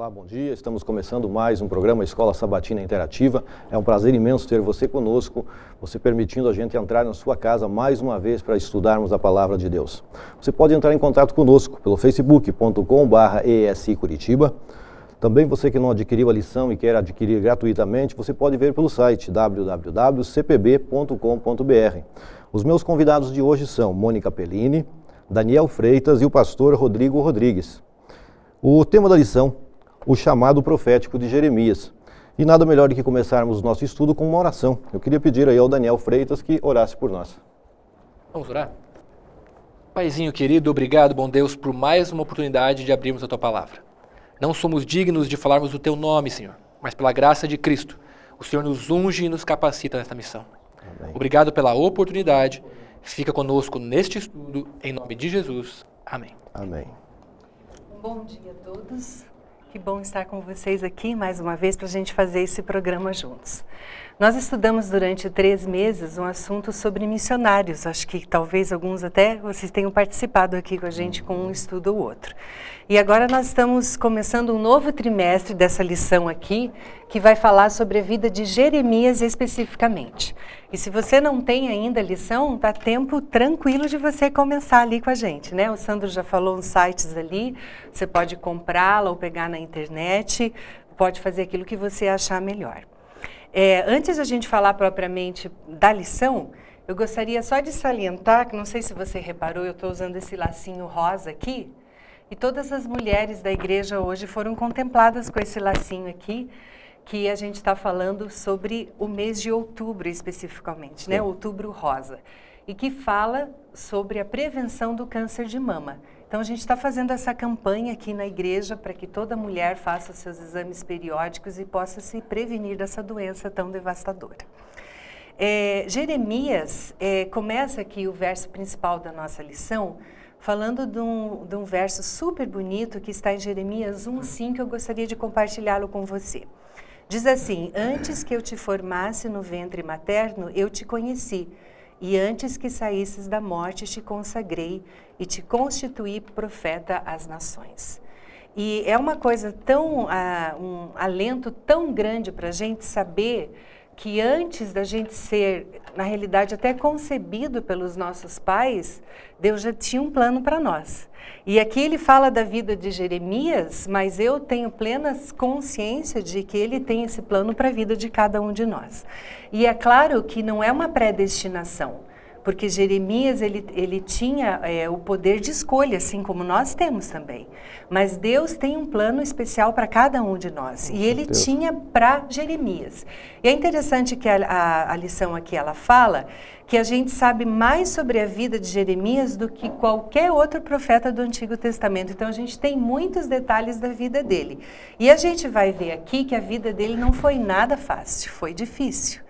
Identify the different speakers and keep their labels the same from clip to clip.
Speaker 1: Olá, bom dia. Estamos começando mais um programa Escola Sabatina Interativa. É um prazer imenso ter você conosco, você permitindo a gente entrar na sua casa mais uma vez para estudarmos a Palavra de Deus. Você pode entrar em contato conosco pelo facebook.com/ESI Curitiba. Também você que não adquiriu a lição e quer adquirir gratuitamente, você pode ver pelo site www.cpb.com.br. Os meus convidados de hoje são Mônica Pellini, Daniel Freitas e o pastor Rodrigo Rodrigues. O tema da lição, o chamado profético de Jeremias. E nada melhor do que começarmos o nosso estudo com uma oração. Eu queria pedir aí ao Daniel Freitas que orasse por nós.
Speaker 2: Vamos orar? Paizinho querido, obrigado, bom Deus, por mais uma oportunidade de abrirmos a Tua Palavra. Não somos dignos de falarmos o Teu nome, Senhor, mas pela graça de Cristo, o Senhor nos unge e nos capacita nesta missão. Amém. Obrigado pela oportunidade. Fica conosco neste estudo, em nome de Jesus. Amém.
Speaker 1: Amém.
Speaker 3: Bom dia a todos. Que bom estar com vocês aqui mais uma vez para a gente fazer esse programa juntos. Nós estudamos durante 3 meses um assunto sobre missionários. Acho que talvez alguns até vocês tenham participado aqui com a gente com um estudo ou outro. E agora nós estamos começando um novo trimestre dessa lição aqui, que vai falar sobre a vida de Jeremias especificamente. E se você não tem ainda a lição, dá tempo tranquilo de você começar ali com a gente, né? O Sandro já falou uns sites ali, você pode comprá-la ou pegar na internet, pode fazer aquilo que você achar melhor. Antes da gente falar propriamente da lição, eu gostaria só de salientar, que não sei se você reparou, eu estou usando esse lacinho rosa aqui, e todas as mulheres da igreja hoje foram contempladas com esse lacinho aqui, que a gente está falando sobre o mês de outubro especificamente, né? Outubro Rosa, e que fala sobre a prevenção do câncer de mama. Então a gente está fazendo essa campanha aqui na igreja para que toda mulher faça os seus exames periódicos e possa se prevenir dessa doença tão devastadora. Jeremias começa aqui o verso principal da nossa lição, falando de um verso super bonito que está em Jeremias 1:5, que eu gostaria de compartilhá-lo com você. Diz assim: antes que eu te formasse no ventre materno, eu te conheci, e antes que saísses da morte, te consagrei e te constituí profeta às nações. E é uma coisa tão, um alento tão grande para a gente saber que antes da gente ser, na realidade, até concebido pelos nossos pais, Deus já tinha um plano para nós. E aqui ele fala da vida de Jeremias, mas eu tenho plena consciência de que ele tem esse plano para a vida de cada um de nós. E é claro que não é uma predestinação, porque Jeremias ele tinha o poder de escolha, assim como nós temos também. Mas Deus tem um plano especial para cada um de nós. E ele tinha para Jeremias. E é interessante que a lição aqui ela fala que a gente sabe mais sobre a vida de Jeremias do que qualquer outro profeta do Antigo Testamento. Então a gente tem muitos detalhes da vida dele. E a gente vai ver aqui que a vida dele não foi nada fácil, foi difícil.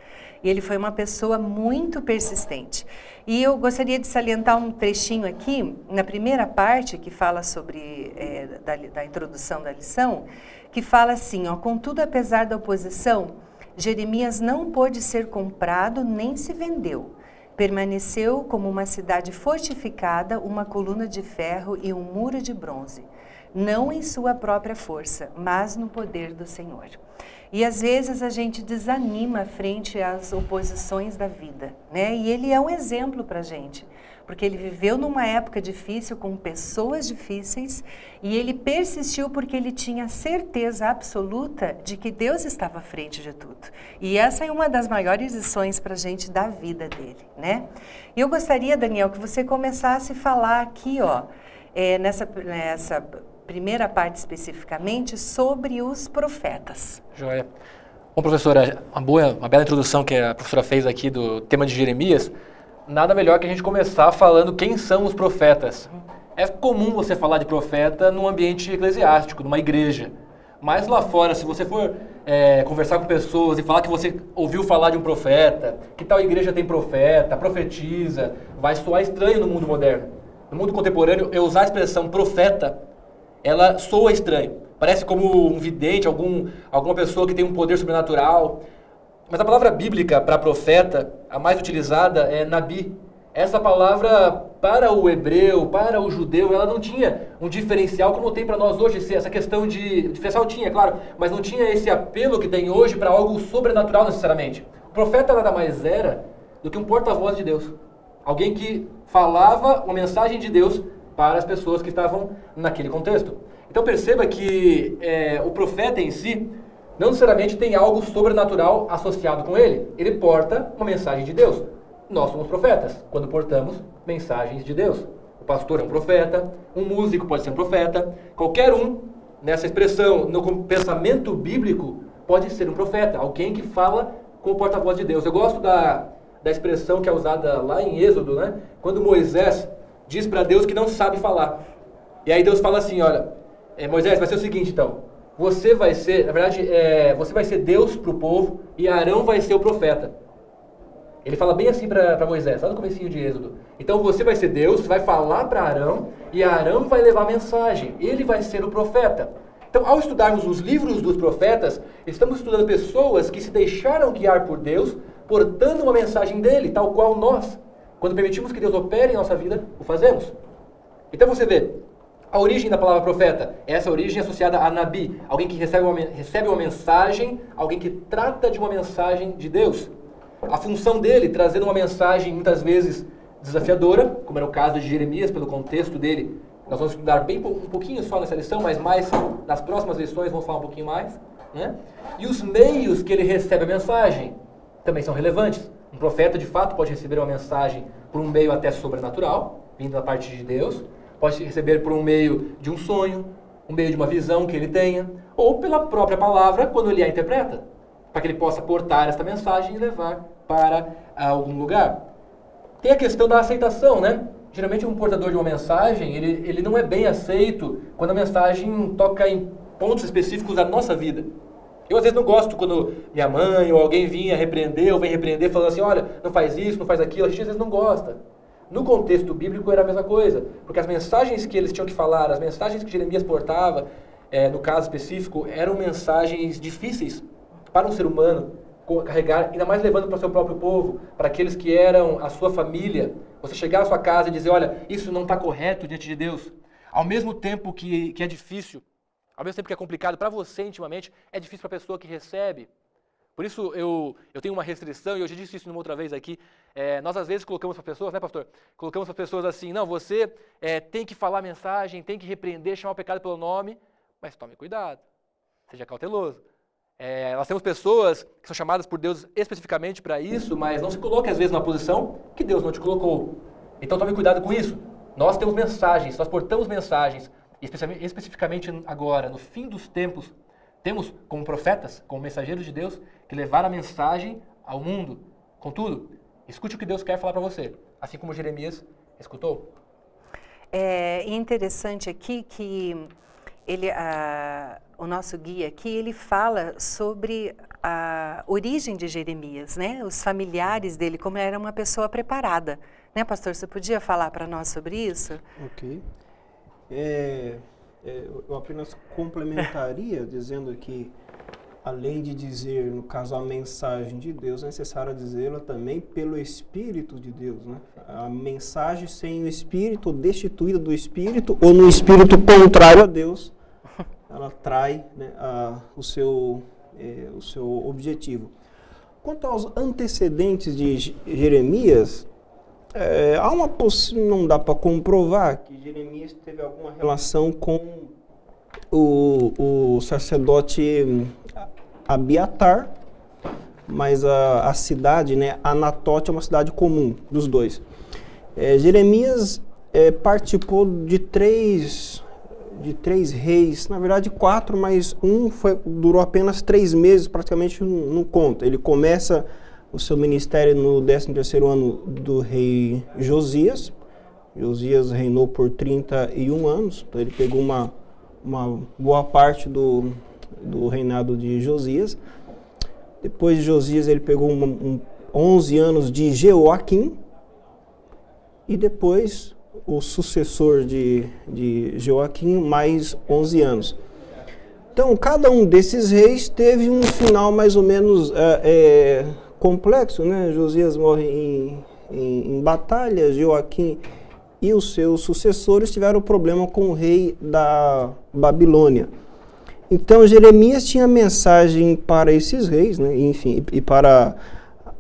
Speaker 3: E ele foi uma pessoa muito persistente. E eu gostaria de salientar um trechinho aqui, na primeira parte, que fala sobre, da introdução da lição, que fala assim, ó: contudo, apesar da oposição, Jeremias não pôde ser comprado nem se vendeu. Permaneceu como uma cidade fortificada, uma coluna de ferro e um muro de bronze. Não em sua própria força, mas no poder do Senhor. E às vezes a gente desanima frente às oposições da vida, né? E ele é um exemplo para a gente, porque ele viveu numa época difícil, com pessoas difíceis, e ele persistiu porque ele tinha certeza absoluta de que Deus estava à frente de tudo. E essa é uma das maiores lições para a gente da vida dele, né? E eu gostaria, Daniel, que você começasse a falar aqui, ó, nessa primeira parte especificamente, sobre os profetas.
Speaker 2: Joia. Bom, professora, uma bela introdução que a professora fez aqui do tema de Jeremias. Nada melhor que a gente começar falando quem são os profetas. É comum você falar de profeta num ambiente eclesiástico, numa igreja. Mas lá fora, se você for conversar com pessoas e falar que você ouviu falar de um profeta, que tal igreja tem profeta, profetiza, vai soar estranho no mundo moderno. No mundo contemporâneo, eu usar a expressão profeta, ela soa estranho. Parece como um vidente, alguma pessoa que tem um poder sobrenatural. Mas a palavra bíblica para profeta, a mais utilizada é nabi, Essa palavra, para o hebreu, para o judeu, ela não tinha um diferencial como tem para nós hoje. Essa questão de... diferencial tinha, claro, mas não tinha esse apelo que tem hoje para algo sobrenatural necessariamente. O profeta nada mais era do que um porta-voz de Deus. Alguém que falava uma mensagem de Deus para as pessoas que estavam naquele contexto. Então perceba que o profeta em si não necessariamente tem algo sobrenatural associado com ele. Ele porta uma mensagem de Deus. Nós somos profetas, quando portamos mensagens de Deus. O pastor é um profeta, um músico pode ser um profeta, qualquer um, nessa expressão, no pensamento bíblico, pode ser um profeta, alguém que fala com o porta-voz de Deus. Eu gosto da expressão que é usada lá em Êxodo, né? Quando Moisés diz para Deus que não sabe falar. E aí Deus fala assim, olha, Moisés, vai ser o seguinte então, você vai ser, na verdade, você vai ser Deus para o povo e Arão vai ser o profeta. Ele fala bem assim para Moisés, lá no comecinho de Êxodo. Então você vai ser Deus, vai falar para Arão, e Arão vai levar a mensagem. Ele vai ser o profeta. Então, ao estudarmos os livros dos profetas, estamos estudando pessoas que se deixaram guiar por Deus, portando uma mensagem dele, tal qual nós. Quando permitimos que Deus opere em nossa vida, o fazemos. Então você vê, a origem da palavra profeta, essa origem associada a Nabi, alguém que recebe uma mensagem, alguém que trata de uma mensagem de Deus. A função dele, trazendo uma mensagem muitas vezes desafiadora, como era o caso de Jeremias, pelo contexto dele. Nós vamos estudar bem um pouquinho só nessa lição, mas mais nas próximas lições vamos falar um pouquinho mais. Né? E os meios que ele recebe a mensagem também são relevantes. Um profeta, de fato, pode receber uma mensagem por um meio até sobrenatural, vindo da parte de Deus. Pode receber por um meio de um sonho, um meio de uma visão que ele tenha, ou pela própria palavra, quando ele a interpreta, para que ele possa portar esta mensagem e levar para algum lugar. Tem a questão da aceitação, né? Geralmente um portador de uma mensagem, ele não é bem aceito quando a mensagem toca em pontos específicos da nossa vida. Eu às vezes não gosto quando minha mãe ou alguém vinha repreender, ou vem repreender falando assim, olha, não faz isso, não faz aquilo, a gente às vezes não gosta. No contexto bíblico era a mesma coisa, porque as mensagens que eles tinham que falar, as mensagens que Jeremias portava, no caso específico, eram mensagens difíceis para um ser humano carregar, ainda mais levando para o seu próprio povo, para aqueles que eram a sua família. Você chegar à sua casa e dizer, olha, isso não está correto diante de Deus. Ao mesmo tempo que é difícil, ao mesmo tempo que é complicado para você intimamente, é difícil para a pessoa que recebe. Por isso eu tenho uma restrição, e eu já disse isso uma outra vez aqui, nós às vezes colocamos para as pessoas, né pastor? Colocamos para as pessoas assim, não, você tem que falar a mensagem, tem que repreender, chamar o pecado pelo nome, mas tome cuidado, seja cauteloso. Nós temos pessoas que são chamadas por Deus especificamente para isso, mas não se coloque às vezes numa posição que Deus não te colocou. Então tome cuidado com isso. Nós temos mensagens, nós portamos mensagens, especificamente agora, no fim dos tempos, temos como profetas, como mensageiros de Deus, que levar a mensagem ao mundo. Contudo, escute o que Deus quer falar para você, assim como Jeremias escutou.
Speaker 3: É interessante aqui que o nosso guia aqui, ele fala sobre a origem de Jeremias, né? Os familiares dele, como ele era uma pessoa preparada. Né, pastor? Você podia falar para nós sobre isso?
Speaker 4: Ok. Eu apenas complementaria dizendo que, além de dizer, no caso, a mensagem de Deus, é necessário dizê-la também pelo Espírito de Deus, né? A mensagem sem o Espírito, destituída do Espírito, ou no Espírito contrário a Deus, ela trai, né, o seu objetivo. Quanto aos antecedentes de Jeremias, não dá para comprovar que Jeremias teve alguma relação com o sacerdote Abiatar, mas a cidade, né, Anatote, é uma cidade comum dos dois. Jeremias participou de três reis, na verdade 4, mas durou apenas 3 meses, praticamente não conta. Ele começa o seu ministério no 13º ano do rei Josias. Josias reinou por 31 anos, então ele pegou uma boa parte do reinado de Josias. Depois de Josias ele pegou 11 anos de Jeoaquim, e depois o sucessor de Jeoaquim, mais 11 anos. Então, cada um desses reis teve um final mais ou menos complexo, né? Josias morre em batalha, Joaquim e os seus sucessores tiveram problema com o rei da Babilônia. Então Jeremias tinha mensagem para esses reis, né, enfim, e para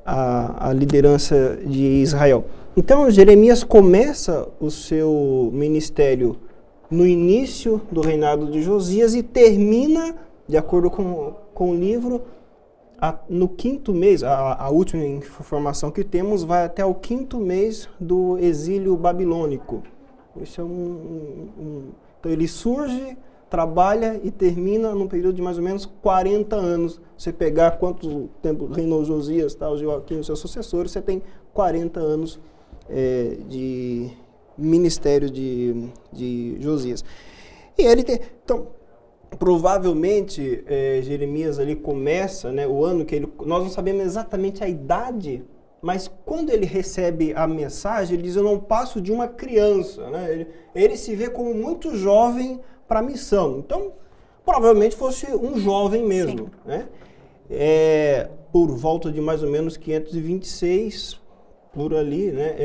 Speaker 4: a liderança de Israel. Então Jeremias começa o seu ministério no início do reinado de Josias e termina, de acordo com o livro, no 5º mês. A última informação que temos vai até o 5º mês do exílio babilônico. Isso é então ele surge, trabalha e termina num período de mais ou menos 40 anos. Você pegar quanto tempo reinou Josias, tal, Joaquim e os seus sucessores, você tem 40 anos de ministério de Josias. E ele tem... Então, provavelmente, Jeremias ali começa, né, o ano que ele... Nós não sabemos exatamente a idade, mas quando ele recebe a mensagem, ele diz, eu não passo de uma criança, né? Ele se vê como muito jovem para a missão. Então, provavelmente fosse um jovem mesmo, né? Por volta de mais ou menos 526, por ali, né?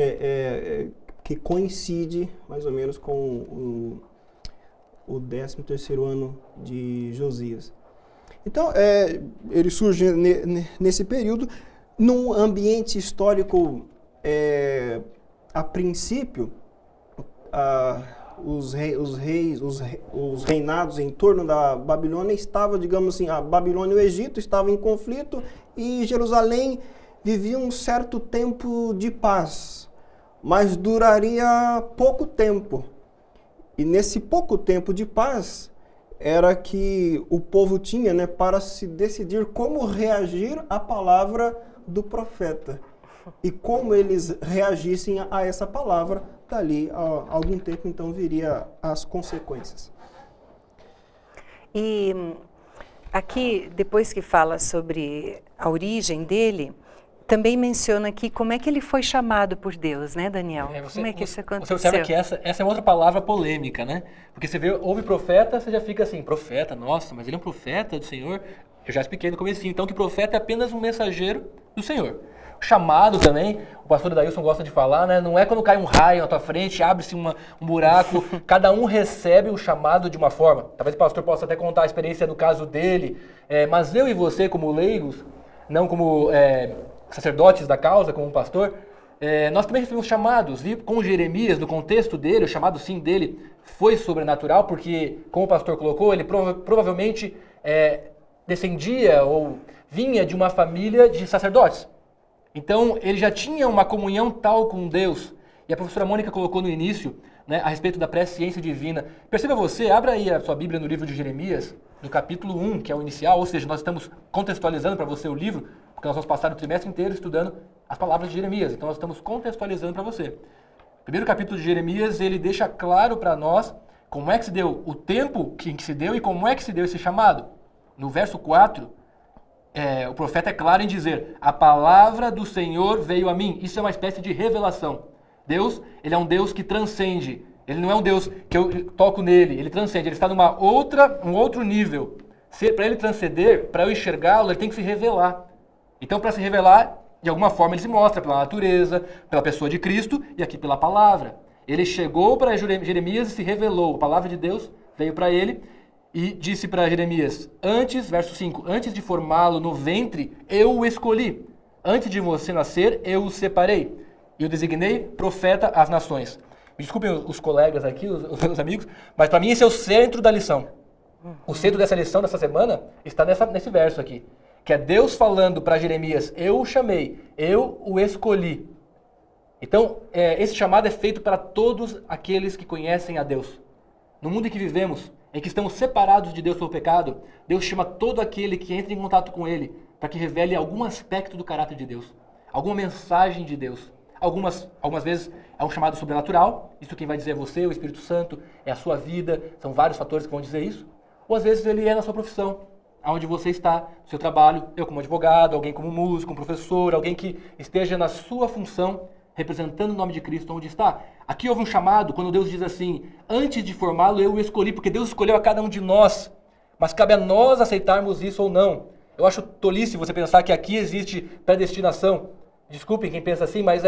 Speaker 4: Que coincide mais ou menos com o 13º ano de Josias. Então, ele surge nesse período, num ambiente histórico, a princípio, os reinados em torno da Babilônia estavam, digamos assim, a Babilônia e o Egito estavam em conflito e Jerusalém vivia um certo tempo de paz, mas duraria pouco tempo. E nesse pouco tempo de paz era que o povo tinha, né, para se decidir como reagir à palavra do profeta. E como eles reagissem a essa palavra, dali a algum tempo então viria as consequências.
Speaker 3: E aqui, depois que fala sobre a origem dele, também menciona aqui como é que ele foi chamado por Deus, né, Daniel? Como é que isso aconteceu?
Speaker 2: Você observa que essa é outra palavra polêmica, né? Porque você vê, ouve profeta, você já fica assim, profeta, nossa, mas ele é um profeta do Senhor? Eu já expliquei no comecinho, então que profeta é apenas um mensageiro do Senhor. O chamado também, o pastor Dailson gosta de falar, né? Não é quando cai um raio na tua frente, abre-se um buraco, cada um recebe o chamado de uma forma. Talvez o pastor possa até contar a experiência do caso dele, mas eu e você como leigos, não como sacerdotes da causa, como pastor, nós também recebemos chamados, e com Jeremias, no contexto dele, o chamado sim dele foi sobrenatural, porque, como o pastor colocou, ele provavelmente descendia ou vinha de uma família de sacerdotes. Então, ele já tinha uma comunhão tal com Deus. E a professora Mônica colocou no início, né, a respeito da presciência divina. Perceba você, abra aí a sua Bíblia no livro de Jeremias, no capítulo 1, que é o inicial, ou seja, nós estamos contextualizando para você o livro, porque nós vamos passar o trimestre inteiro estudando as palavras de Jeremias. Então, nós estamos contextualizando para você. O primeiro capítulo de Jeremias, ele deixa claro para nós como é que se deu o tempo em que se deu e como é que se deu esse chamado. No verso 4, o profeta é claro em dizer, a palavra do Senhor veio a mim. Isso é uma espécie de revelação. Deus, ele é um Deus que transcende. Ele não é um Deus que eu toco nele, ele transcende. Ele está um outro nível. Para ele transcender, para eu enxergá-lo, ele tem que se revelar. Então, para se revelar, de alguma forma ele se mostra pela natureza, pela pessoa de Cristo e aqui pela palavra. Ele chegou para Jeremias e se revelou. A palavra de Deus veio para ele e disse para Jeremias, verso 5, antes de formá-lo no ventre, eu o escolhi. Antes de você nascer, eu o separei. E o designei profeta às nações. Me desculpem os colegas aqui, os meus amigos, mas para mim esse é o centro da lição. O centro dessa lição, dessa semana, está nesse verso aqui. Que é Deus falando para Jeremias, eu o chamei, eu o escolhi. Então, esse chamado é feito para todos aqueles que conhecem a Deus. No mundo em que vivemos, em que estamos separados de Deus pelo pecado, Deus chama todo aquele que entra em contato com Ele para que revele algum aspecto do caráter de Deus, alguma mensagem de Deus. Algumas vezes é um chamado sobrenatural, isso quem vai dizer é você, o Espírito Santo, é a sua vida, são vários fatores que vão dizer isso. Ou às vezes ele é na sua profissão, aonde você está, no seu trabalho, eu como advogado, alguém como músico, um professor, alguém que esteja na sua função, representando o nome de Cristo onde está. Aqui houve um chamado, quando Deus diz assim, antes de formá-lo eu o escolhi, porque Deus escolheu a cada um de nós, mas cabe a nós aceitarmos isso ou não. Eu acho tolice você pensar que aqui existe predestinação. Desculpem quem pensa assim, mas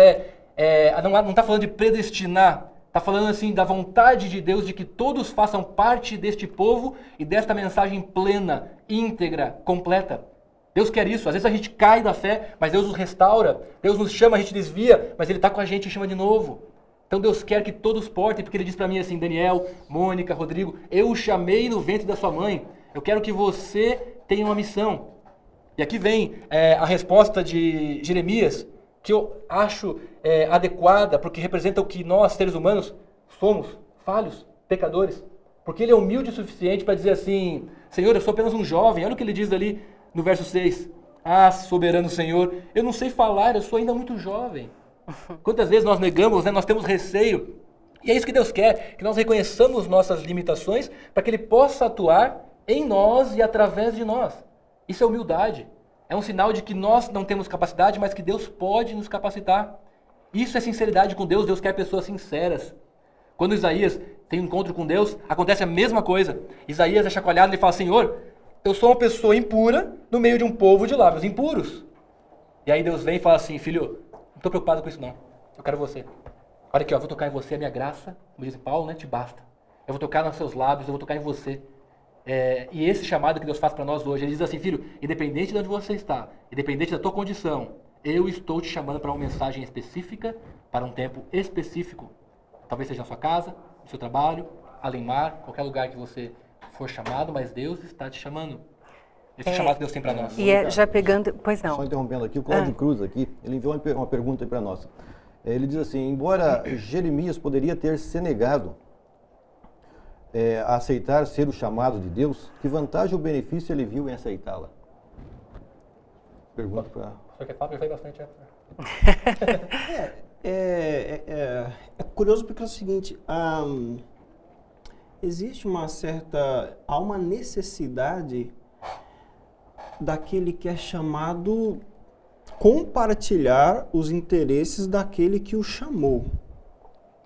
Speaker 2: não está falando de predestinar, está falando assim da vontade de Deus de que todos façam parte deste povo e desta mensagem plena, íntegra, completa. Deus quer isso. Às vezes a gente cai da fé, mas Deus nos restaura. Deus nos chama, a gente desvia, mas Ele está com a gente e chama de novo. Então Deus quer que todos portem, porque Ele diz para mim assim, Daniel, Mônica, Rodrigo, eu o chamei no ventre da sua mãe. Eu quero que você tenha uma missão. E aqui vem a resposta de Jeremias, que eu acho adequada, porque representa o que nós, seres humanos, somos, falhos, pecadores. Porque ele é humilde o suficiente para dizer assim, Senhor, eu sou apenas um jovem. Olha o que ele diz ali no verso 6. Ah, soberano Senhor, eu não sei falar, eu sou ainda muito jovem. Quantas vezes nós negamos, né? Nós temos receio. E é isso que Deus quer, que nós reconheçamos nossas limitações para que Ele possa atuar em nós e através de nós. Isso é humildade. É um sinal de que nós não temos capacidade, mas que Deus pode nos capacitar. Isso é sinceridade com Deus. Deus quer pessoas sinceras. Quando Isaías tem um encontro com Deus, acontece a mesma coisa. Isaías é chacoalhado e ele fala, Senhor, eu sou uma pessoa impura no meio de um povo de lábios impuros. E aí Deus vem e fala assim, filho, não estou preocupado com isso não. Eu quero você. Olha aqui, ó, vou tocar em você, a minha graça, como diz Paulo, né, te basta. Eu vou tocar nos seus lábios, eu vou tocar em você. E esse chamado que Deus faz para nós hoje, Ele diz assim, filho, independente de onde você está, independente da tua condição, eu estou te chamando para uma mensagem específica, para um tempo específico. Talvez seja na sua casa, no seu trabalho, além mar, qualquer lugar que você for chamado, mas Deus está te chamando. Esse chamado que Deus tem para nós.
Speaker 3: E já pegando... Pois não.
Speaker 1: Só interrompendo aqui, o Cláudio Cruz aqui, ele enviou uma pergunta aí para nós. Ele diz assim, embora Jeremias poderia ter se negado a aceitar ser o chamado de Deus, que vantagem ou benefício ele viu em aceitá-la? Pergunta para...
Speaker 2: Você quer falar? Eu falei bastante.
Speaker 4: É curioso porque é o seguinte, existe há uma necessidade daquele que é chamado compartilhar os interesses daquele que o chamou.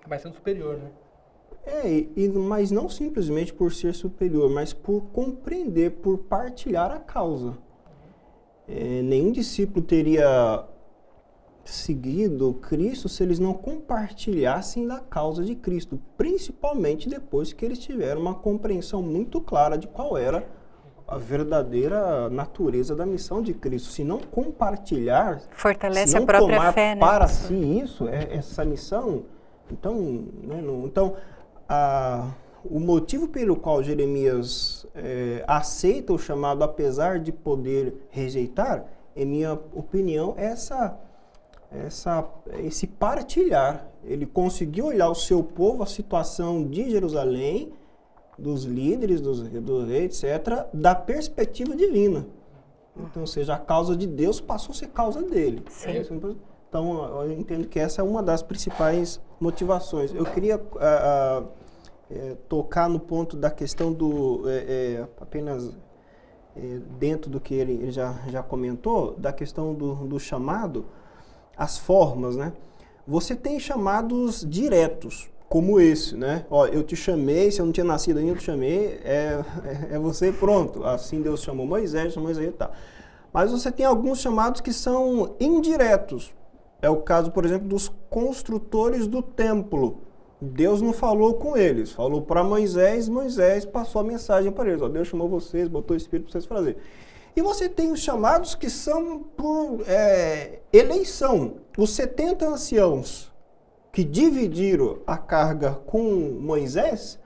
Speaker 2: Mas sendo superior, né?
Speaker 4: Mas não simplesmente por ser superior, mas por compreender, por partilhar a causa. Nenhum discípulo teria seguido Cristo se eles não compartilhassem da causa de Cristo, principalmente depois que eles tiveram uma compreensão muito clara de qual era a verdadeira natureza da missão de Cristo. Se não compartilhar,
Speaker 3: fortalece
Speaker 4: se não
Speaker 3: a própria
Speaker 4: tomar
Speaker 3: fé, né?
Speaker 4: para si isso, essa missão, então, o motivo pelo qual Jeremias aceita o chamado, apesar de poder rejeitar, em minha opinião, esse partilhar. Ele conseguiu olhar o seu povo, a situação de Jerusalém, dos líderes, do rei, etc., da perspectiva divina. Então, ou seja, a causa de Deus passou a ser causa dele.
Speaker 3: Sim.
Speaker 4: Então, eu entendo que essa é uma das principais motivações. Eu queria tocar no ponto da questão do, apenas dentro do que ele já comentou, da questão do chamado, as formas, né? Você tem chamados diretos, como esse, né? Ó, eu te chamei, se eu não tinha nascido ainda, eu te chamei, é você, pronto. Assim Deus chamou Moisés e tal. Mas você tem alguns chamados que são indiretos. É o caso, por exemplo, dos construtores do templo. Deus não falou com eles, falou para Moisés, Moisés passou a mensagem para eles. Ó, Deus chamou vocês, botou o Espírito para vocês fazerem. E você tem os chamados que são por eleição. Os 70 anciãos que dividiram a carga com Moisés,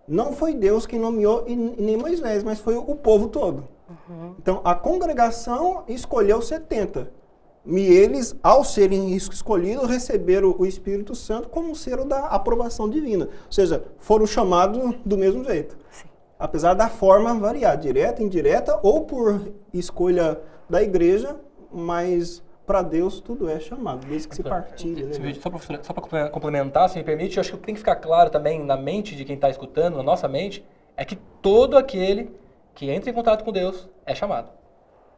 Speaker 4: não foi Deus quem nomeou e nem Moisés, mas foi o povo todo. Uhum. Então, a congregação escolheu 70. E eles, ao serem escolhidos, receberam o Espírito Santo como selo da aprovação divina. Ou seja, foram chamados do mesmo jeito. Sim. Apesar da forma variar, direta, indireta, ou por escolha da igreja, mas para Deus tudo é chamado, desde que se partilhe. Né?
Speaker 2: Só para complementar, se me permite, eu acho que tem que ficar claro também na mente de quem está escutando, na nossa mente, é que todo aquele que entra em contato com Deus é chamado.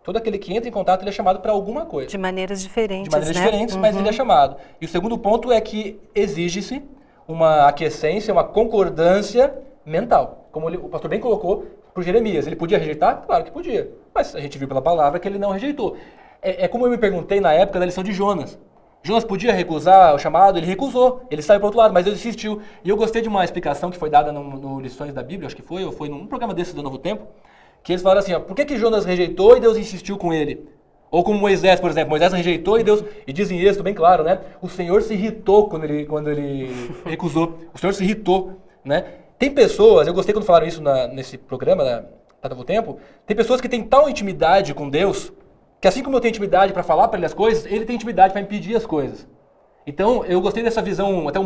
Speaker 2: Todo aquele que entra em contato, ele é chamado para alguma coisa.
Speaker 3: De maneiras diferentes,
Speaker 2: De maneiras diferentes, mas ele é chamado. E o segundo ponto é que exige-se uma aquiescência, uma concordância mental. Como o pastor bem colocou para Jeremias. Ele podia rejeitar? Claro que podia. Mas a gente viu pela palavra que ele não rejeitou. É como eu me perguntei na época da lição de Jonas. Jonas podia recusar o chamado, ele recusou, ele saiu para o outro lado, mas Deus insistiu. E eu gostei de uma explicação que foi dada no Lições da Bíblia, acho que foi, ou foi num programa desse do Novo Tempo, que eles falaram assim, ó, por que Jonas rejeitou e Deus insistiu com ele? Ou como Moisés, por exemplo, Moisés rejeitou e dizem isso bem claro, né? O Senhor se irritou quando ele recusou, o Senhor se irritou, né? Tem pessoas, eu gostei quando falaram isso nesse programa, da Novo Tempo, tem pessoas que têm tal intimidade com Deus, que assim como eu tenho intimidade para falar para ele as coisas, ele tem intimidade para impedir as coisas. Então, eu gostei dessa visão até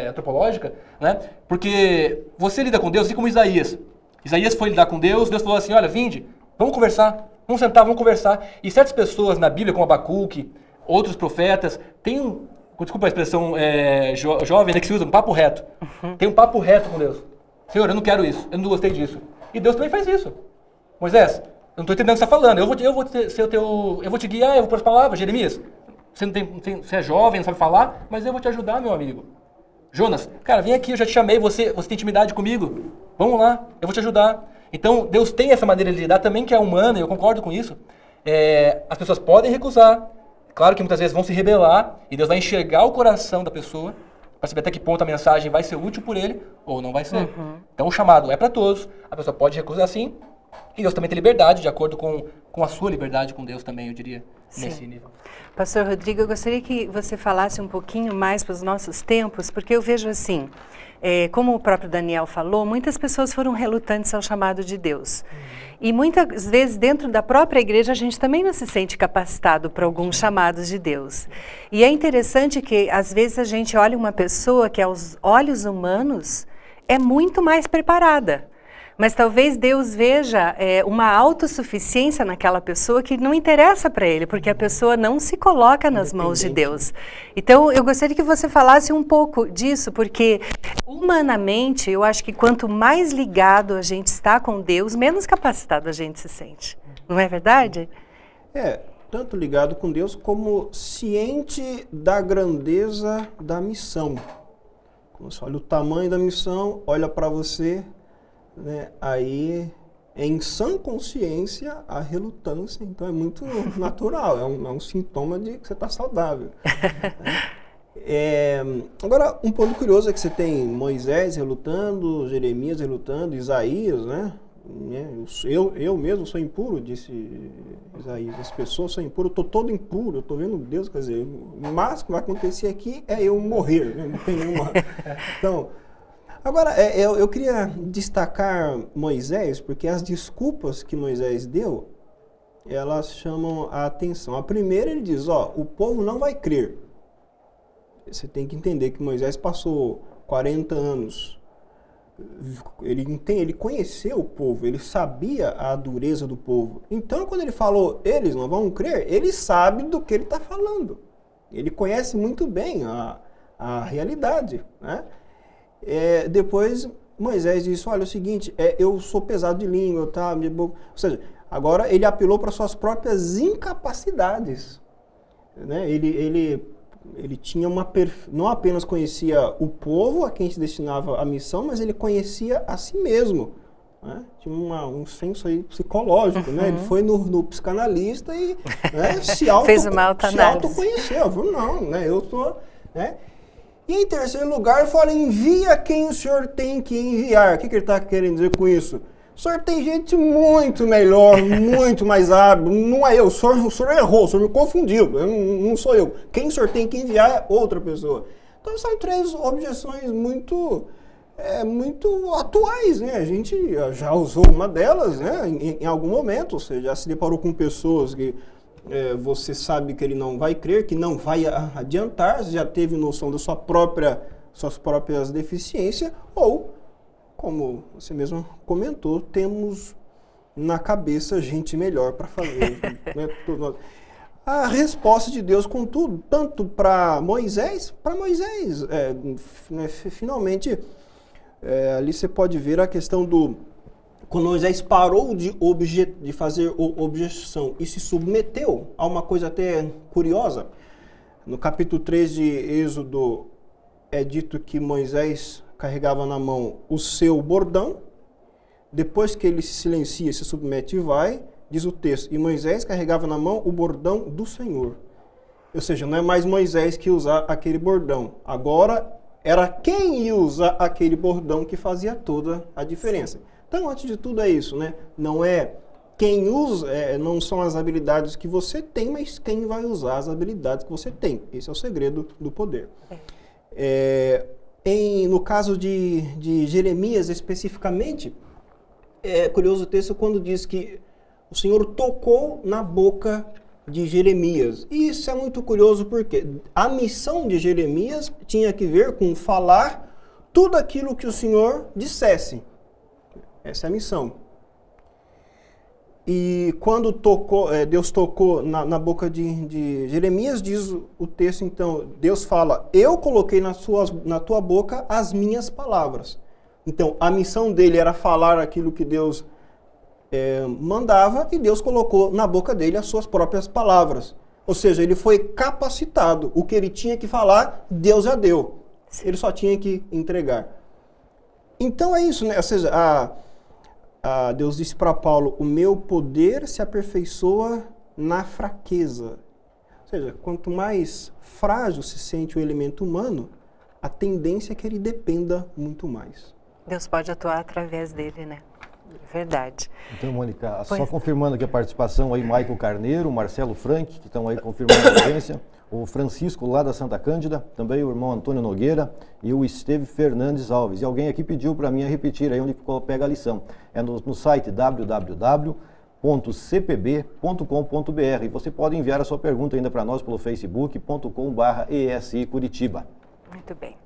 Speaker 2: antropológica, né? Porque você lida com Deus, assim como Isaías. Isaías foi lidar com Deus, Deus falou assim, olha, vinde, vamos conversar, vamos sentar, vamos conversar. E certas pessoas na Bíblia, como Abacuque, outros profetas, têm desculpa a expressão jovem, né, que se usa, um papo reto. Tem um papo reto com Deus. Senhor, eu não quero isso, eu não gostei disso. E Deus também faz isso. Moisés, eu não estou entendendo o que você está falando, eu vou te guiar, eu vou pôr as palavras. Jeremias, você é jovem, não sabe falar, mas eu vou te ajudar, meu amigo. Jonas, cara, vem aqui, eu já te chamei, você tem intimidade comigo, vamos lá, eu vou te ajudar. Então, Deus tem essa maneira de lidar também que é humana, e eu concordo com isso. As pessoas podem recusar, claro que muitas vezes vão se rebelar, e Deus vai enxergar o coração da pessoa, para saber até que ponto a mensagem vai ser útil por ele, ou não vai ser. Então, o chamado é para todos, a pessoa pode recusar sim, e Deus também tem liberdade, de acordo com a sua liberdade com Deus também, eu diria, nesse nível.
Speaker 3: Pastor Rodrigo, eu gostaria que você falasse um pouquinho mais para os nossos tempos, porque eu vejo assim, como o próprio Daniel falou, muitas pessoas foram relutantes ao chamado de Deus. E muitas vezes dentro da própria igreja a gente também não se sente capacitado para alguns chamados de Deus. E é interessante que às vezes a gente olha uma pessoa que aos olhos humanos é muito mais preparada. Mas talvez Deus veja uma autossuficiência naquela pessoa que não interessa para ele, porque a pessoa não se coloca nas mãos de Deus. Então, eu gostaria que você falasse um pouco disso, porque humanamente, eu acho que quanto mais ligado a gente está com Deus, menos capacitado a gente se sente. Não é verdade?
Speaker 4: Tanto ligado com Deus como ciente da grandeza da missão. Quando você olha o tamanho da missão, olha para você... aí em sã consciência a relutância, então é muito natural, é um sintoma de que você está saudável. Agora, um ponto curioso é que você tem Moisés relutando, Jeremias relutando, Isaías, né? Eu mesmo sou impuro, disse Isaías, as pessoas são impuras, eu estou todo impuro, eu estou vendo Deus, quer dizer, o máximo que vai acontecer aqui é eu morrer, né? Não tem nenhuma... Então, agora, eu queria destacar Moisés, porque as desculpas que Moisés deu, elas chamam a atenção. A primeira, ele diz, o povo não vai crer. Você tem que entender que Moisés passou 40 anos, ele conheceu o povo, ele sabia a dureza do povo. Então, quando ele falou, eles não vão crer, ele sabe do que ele está falando. Ele conhece muito bem a realidade, né? Depois Moisés disse, olha, é o seguinte, eu sou pesado de língua, tá? Ou seja, agora ele apelou para suas próprias incapacidades, né? Ele tinha não apenas conhecia o povo a quem se destinava a missão, mas ele conhecia a si mesmo, né? Tinha um senso aí psicológico, né? Ele foi no psicanalista e
Speaker 3: fez uma autoanálise.
Speaker 4: Se autoconheceu, falou, não, né? Eu sou... né? E em terceiro lugar, ele fala, envia quem o senhor tem que enviar. O que ele está querendo dizer com isso? O senhor tem gente muito melhor, muito mais hábil. Não é eu, o senhor errou, o senhor me confundiu. Não sou eu. Quem o senhor tem que enviar é outra pessoa. Então são três objeções muito atuais, né? A gente já usou uma delas, né? Em algum momento. Você já se deparou com pessoas que... você sabe que ele não vai crer, que não vai adiantar, já teve noção da suas próprias deficiências, ou, como você mesmo comentou, temos na cabeça gente melhor para fazer. Né? A resposta de Deus, contudo, tanto para Moisés, finalmente, ali você pode ver a questão do... Quando Moisés parou de fazer objeção e se submeteu a uma coisa até curiosa, no capítulo 3 de Êxodo é dito que Moisés carregava na mão o seu bordão, depois que ele se silencia, se submete e vai, diz o texto, e Moisés carregava na mão o bordão do Senhor. Ou seja, não é mais Moisés que usa aquele bordão. Agora era quem ia usar aquele bordão que fazia toda a diferença. Então, antes de tudo é isso, né? Não é quem usa, não são as habilidades que você tem, mas quem vai usar as habilidades que você tem. Esse é o segredo do poder. No caso de Jeremias especificamente, é curioso o texto quando diz que o Senhor tocou na boca de Jeremias. E isso é muito curioso porque a missão de Jeremias tinha que ver com falar tudo aquilo que o Senhor dissesse. Essa é a missão. E quando Deus tocou na boca de Jeremias, diz o texto, então, Deus fala, eu coloquei na tua boca as minhas palavras. Então, a missão dele era falar aquilo que Deus mandava, e Deus colocou na boca dele as suas próprias palavras. Ou seja, ele foi capacitado. O que ele tinha que falar, Deus já deu. Ele só tinha que entregar. Então é isso, né? Ou seja, Deus disse para Paulo, o meu poder se aperfeiçoa na fraqueza. Ou seja, quanto mais frágil se sente o elemento humano, a tendência é que ele dependa muito mais.
Speaker 3: Deus pode atuar através dele, né? Verdade.
Speaker 1: Então, Mônica, só confirmando aqui a participação aí, Michael Carneiro, Marcelo Frank, que estão aí confirmando a audiência, o Francisco lá da Santa Cândida, também o irmão Antônio Nogueira e o Esteve Fernandes Alves. E alguém aqui pediu para mim repetir aí onde pega a lição. É no site www.cpb.com.br. E você pode enviar a sua pergunta ainda para nós pelo facebook.com/ESI Curitiba.
Speaker 3: Muito bem.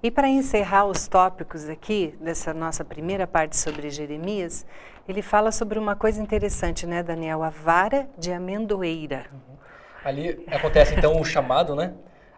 Speaker 3: E para encerrar os tópicos aqui, dessa nossa primeira parte sobre Jeremias, ele fala sobre uma coisa interessante, né, Daniel? A vara de amendoeira.
Speaker 2: Ali acontece então o chamado, né?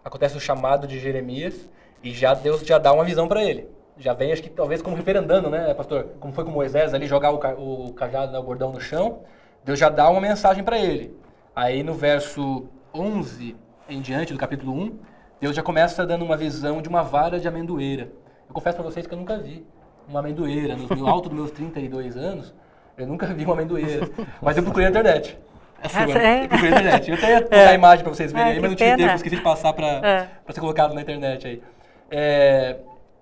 Speaker 2: Acontece o chamado de Jeremias e Deus já dá uma visão para ele. Já vem, acho que talvez como referendando, né, pastor? Como foi com Moisés ali, jogar o cajado, né, o bordão no chão. Deus já dá uma mensagem para ele. Aí no verso 11 em diante do capítulo 1, Deus já começa dando uma visão de uma vara de amendoeira. Eu confesso para vocês que eu nunca vi uma amendoeira. No alto dos meus 32 anos, eu nunca vi uma amendoeira. Mas eu procurei na internet. Eu procurei na internet. Eu até ia colocar a imagem para vocês verem aí, mas não tive tempo, esqueci de passar para ser colocado na internet aí.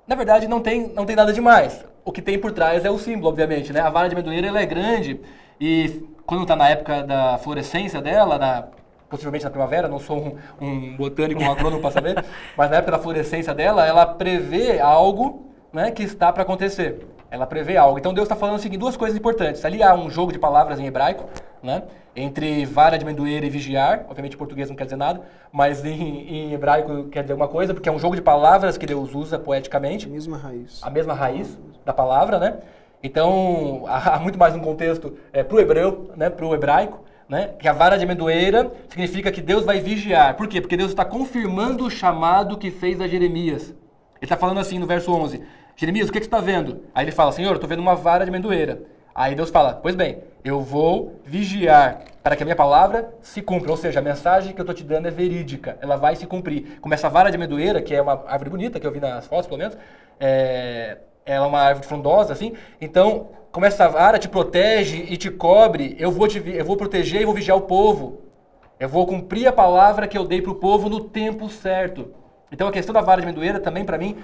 Speaker 2: Na verdade, não tem nada demais. O que tem por trás é o símbolo, obviamente, né? A vara de amendoeira ela é grande e quando está na época da florescência dela, possivelmente na primavera, não sou um botânico, um agrônomo para saber, mas na época da florescência dela, ela prevê algo, né, que está para acontecer. Ela prevê algo. Então Deus está falando o seguinte, duas coisas importantes. Ali há um jogo de palavras em hebraico, né, entre vara de amendoeira e vigiar. Obviamente em português não quer dizer nada, mas em hebraico quer dizer alguma coisa, porque é um jogo de palavras que Deus usa poeticamente.
Speaker 4: A mesma raiz.
Speaker 2: A mesma raiz da palavra, né? Então há muito mais um contexto para o hebreu, né, para o hebraico. Né? Que a vara de amendoeira significa que Deus vai vigiar. Por quê? Porque Deus está confirmando o chamado que fez a Jeremias. Ele está falando assim no verso 11. Jeremias, o que você está vendo? Aí ele fala, Senhor, eu estou vendo uma vara de amendoeira. Aí Deus fala, pois bem, eu vou vigiar para que a minha palavra se cumpra. Ou seja, a mensagem que eu estou te dando é verídica. Ela vai se cumprir. Como essa vara de amendoeira, que é uma árvore bonita, que eu vi nas fotos pelo menos, ela é uma árvore frondosa, assim. Então, como essa vara te protege e te cobre, eu vou proteger e vou vigiar o povo. Eu vou cumprir a palavra que eu dei para o povo no tempo certo. Então a questão da vara de amendoeira também, para mim,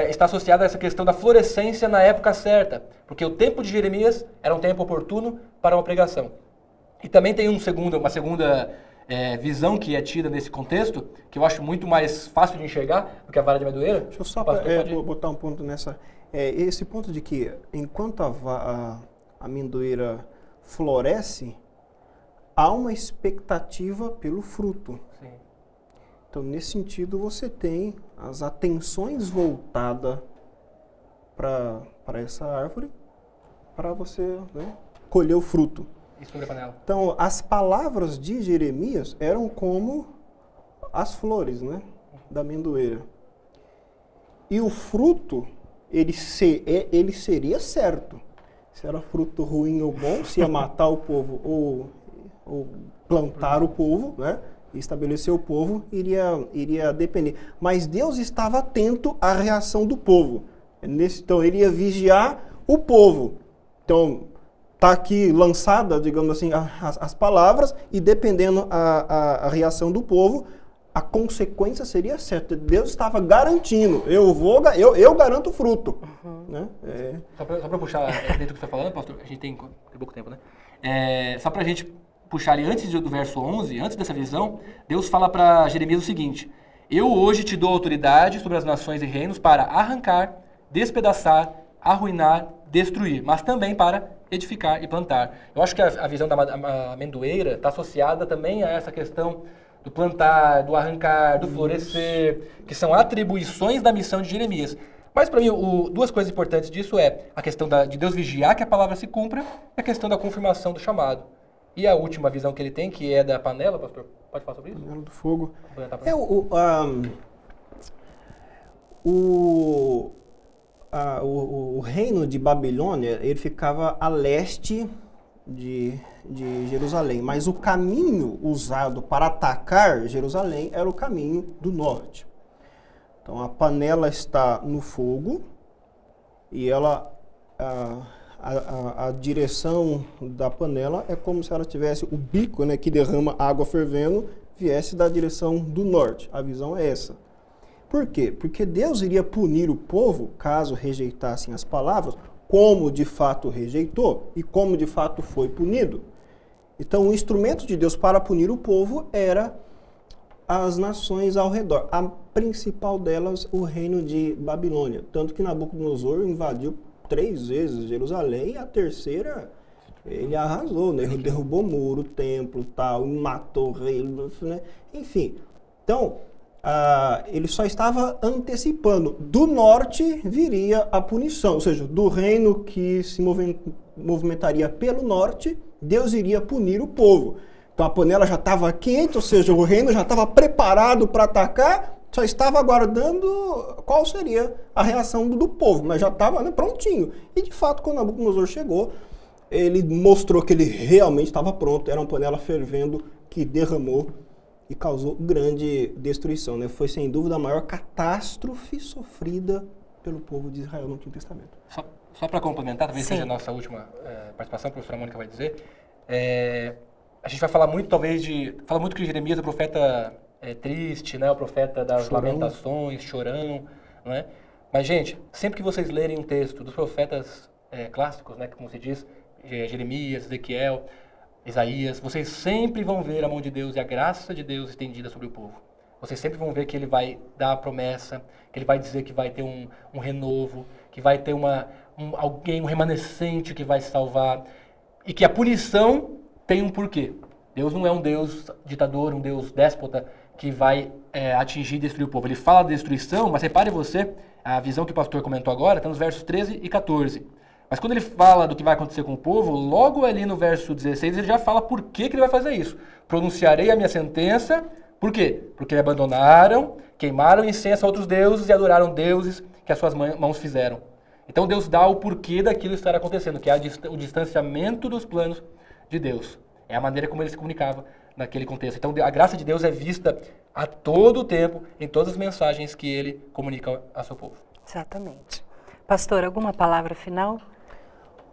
Speaker 2: está associada a essa questão da florescência na época certa. Porque o tempo de Jeremias era um tempo oportuno para uma pregação. E também tem uma segunda visão que é tida nesse contexto, que eu acho muito mais fácil de enxergar do que a vara de amendoeira.
Speaker 4: Deixa eu só botar um ponto nessa... esse ponto de que, enquanto a amendoeira floresce, há uma expectativa pelo fruto. Sim. Então, nesse sentido, você tem as atenções voltadas para essa árvore, para você, né, colher o fruto. Então, as palavras de Jeremias eram como as flores, né, da amendoeira. E o fruto... Ele seria certo. Se era fruto ruim ou bom, se ia matar o povo ou plantar o povo, né? E estabelecer o povo, iria depender. Mas Deus estava atento à reação do povo. Então, ele ia vigiar o povo. Então, está aqui lançada, digamos assim, as palavras, e dependendo a reação do povo, a consequência seria certa. Deus estava garantindo, eu garanto o fruto. Né?
Speaker 2: Só para puxar dentro do que você está falando, pastor, a gente tem pouco tempo, né? Só para a gente puxar ali, antes do verso 11, antes dessa visão, Deus fala para Jeremias o seguinte: eu hoje te dou autoridade sobre as nações e reinos para arrancar, despedaçar, arruinar, destruir, mas também para edificar e plantar. Eu acho que a visão da amendoeira está associada também a essa questão do plantar, do arrancar, do florescer, que são atribuições da missão de Jeremias. Mas para mim, duas coisas importantes disso é a questão de Deus vigiar que a palavra se cumpra e a questão da confirmação do chamado. E a última visão que ele tem, que é da panela, pastor, pode falar sobre isso?
Speaker 4: Panela do fogo. O reino de Babilônia, ele ficava a leste de Jerusalém, mas o caminho usado para atacar Jerusalém era o caminho do norte. Então a panela está no fogo e ela, a direção da panela é como se ela tivesse o bico, né, que derrama água fervendo, viesse da direção do norte. A visão é essa. Por quê? Porque Deus iria punir o povo caso rejeitassem as palavras, como de fato rejeitou e como de fato foi punido. Então, o instrumento de Deus para punir o povo era as nações ao redor. A principal delas, o reino de Babilônia. Tanto que Nabucodonosor invadiu 3 vezes Jerusalém, e a terceira ele arrasou, né? Ele derrubou muro, templo, tal, matou o rei, né? Enfim. Então, ele só estava antecipando. Do norte viria a punição, ou seja, do reino que se movimentaria pelo norte, Deus iria punir o povo. Então a panela já estava quente, ou seja, o reino já estava preparado para atacar, só estava aguardando qual seria a reação do povo, mas já estava, né, prontinho. E de fato, quando Nabucodonosor chegou, ele mostrou que ele realmente estava pronto. Era uma panela fervendo que derramou e causou grande destruição, né? Foi sem dúvida a maior catástrofe sofrida pelo povo de Israel no Antigo Testamento.
Speaker 2: Só para complementar, talvez seja a nossa última participação, a professora Mônica vai dizer, a gente vai falar muito, fala muito que Jeremias é o profeta triste, né? O profeta das lamentações, chorão, não é? Mas, gente, sempre que vocês lerem um texto dos profetas clássicos, né? Como se diz, Jeremias, Ezequiel, Isaías, vocês sempre vão ver a mão de Deus e a graça de Deus estendida sobre o povo. Vocês sempre vão ver que ele vai dar a promessa, que ele vai dizer que vai ter um renovo, que vai ter um remanescente que vai se salvar, e que a punição tem um porquê. Deus não é um Deus ditador, um Deus déspota que vai atingir e destruir o povo. Ele fala da destruição, mas repare você, a visão que o pastor comentou agora está nos versos 13 e 14. Mas quando ele fala do que vai acontecer com o povo, logo ali no verso 16, ele já fala por que ele vai fazer isso. Pronunciarei a minha sentença, por quê? Porque me abandonaram, queimaram incenso a outros deuses e adoraram deuses que as suas mãos fizeram. Então Deus dá o porquê daquilo estar acontecendo, que é o distanciamento dos planos de Deus. É a maneira como ele se comunicava naquele contexto. Então a graça de Deus é vista a todo o tempo, em todas as mensagens que ele comunica a seu povo.
Speaker 3: Exatamente. Pastor, alguma palavra final?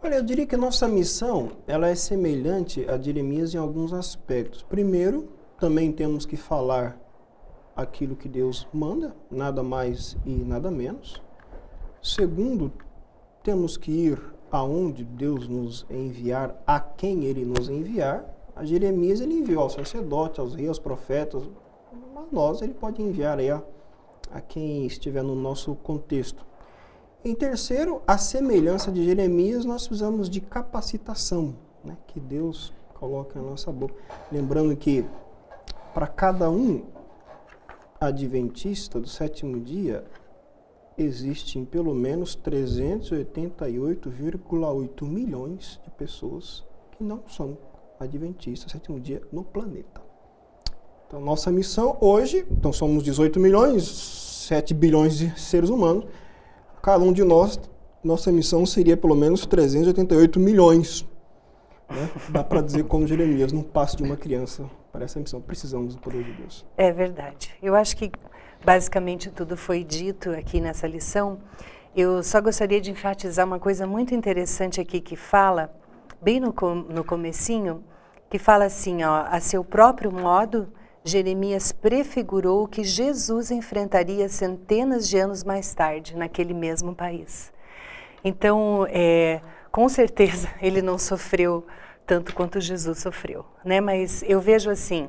Speaker 4: Olha, eu diria que a nossa missão ela é semelhante a de Jeremias em alguns aspectos. Primeiro, também temos que falar aquilo que Deus manda, nada mais e nada menos. Segundo, temos que ir aonde Deus nos enviar, a quem Ele nos enviar. A Jeremias ele enviou aos sacerdotes, aos reis, aos profetas, mas nós Ele pode enviar aí a quem estiver no nosso contexto. Em terceiro, a semelhança de Jeremias, nós precisamos de capacitação, né, que Deus coloca na nossa boca. Lembrando que para cada um adventista do sétimo dia, existem pelo menos 388,8 milhões de pessoas que não são adventistas do sétimo dia no planeta. Então, nossa missão hoje, então somos 18 milhões, 7 bilhões de seres humanos. Cada um de nós, nossa missão seria pelo menos 388 milhões. Né? Dá para dizer como Jeremias, num passo de uma criança para essa missão. Precisamos do poder de Deus.
Speaker 3: É verdade. Eu acho que basicamente tudo foi dito aqui nessa lição. Eu só gostaria de enfatizar uma coisa muito interessante aqui que fala, bem no comecinho, que fala assim, ó, a seu próprio modo, Jeremias prefigurou o que Jesus enfrentaria centenas de anos mais tarde, naquele mesmo país. Então, com certeza, ele não sofreu tanto quanto Jesus sofreu, né? Mas eu vejo assim,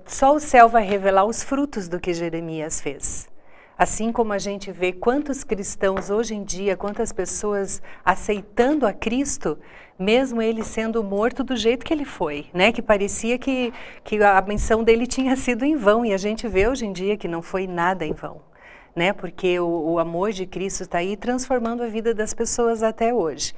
Speaker 3: só o céu vai revelar os frutos do que Jeremias fez. Assim como a gente vê quantos cristãos hoje em dia, quantas pessoas aceitando a Cristo, mesmo ele sendo morto do jeito que ele foi, né? Que parecia que a missão dele tinha sido em vão, e a gente vê hoje em dia que não foi nada em vão, né? Porque o amor de Cristo está aí transformando a vida das pessoas até hoje.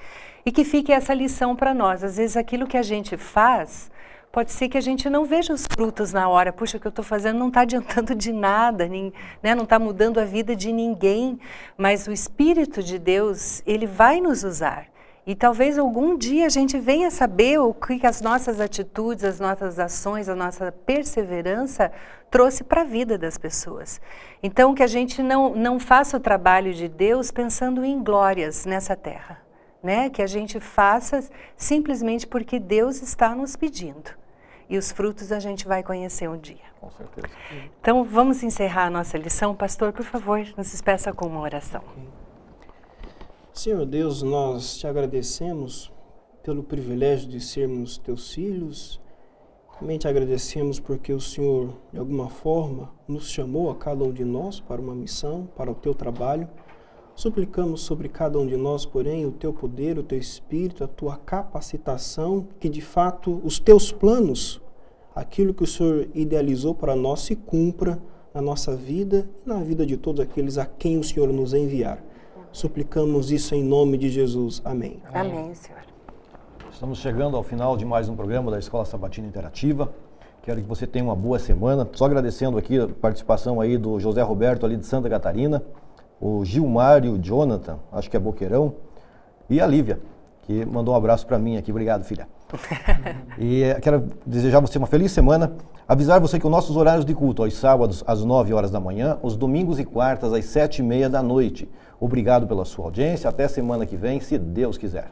Speaker 3: E que fique essa lição para nós. Às vezes aquilo que a gente faz, pode ser que a gente não veja os frutos na hora. Puxa, o que eu estou fazendo não está adiantando de nada, né? Não está mudando a vida de ninguém. Mas o Espírito de Deus, ele vai nos usar. E talvez algum dia a gente venha saber o que as nossas atitudes, as nossas ações, a nossa perseverança trouxe para a vida das pessoas. Então, que a gente não faça o trabalho de Deus pensando em glórias nessa terra, né? Que a gente faça simplesmente porque Deus está nos pedindo. E os frutos a gente vai conhecer um dia.
Speaker 1: Com certeza.
Speaker 3: Então, vamos encerrar a nossa lição. Pastor, por favor, nos despeça com uma oração.
Speaker 4: Senhor Deus, nós te agradecemos pelo privilégio de sermos teus filhos. Também te agradecemos porque o Senhor, de alguma forma, nos chamou a cada um de nós para uma missão, para o teu trabalho. Suplicamos sobre cada um de nós, porém, o teu poder, o teu espírito, a tua capacitação, que de fato os teus planos, aquilo que o Senhor idealizou para nós, se cumpra na nossa vida e na vida de todos aqueles a quem o Senhor nos enviar. Suplicamos isso em nome de Jesus. Amém.
Speaker 3: Amém, Senhor.
Speaker 1: Estamos chegando ao final de mais um programa da Escola Sabatina Interativa. Quero que você tenha uma boa semana. Só agradecendo aqui a participação aí do José Roberto ali de Santa Catarina, o Gilmar e o Jonathan, acho que é Boqueirão, e a Lívia, que mandou um abraço para mim aqui. Obrigado, filha. E quero desejar você uma feliz semana. Avisar você que os nossos horários de culto, aos sábados às 9 horas da manhã, os domingos e quartas às 7h30 da noite. Obrigado pela sua audiência. Até semana que vem, se Deus quiser.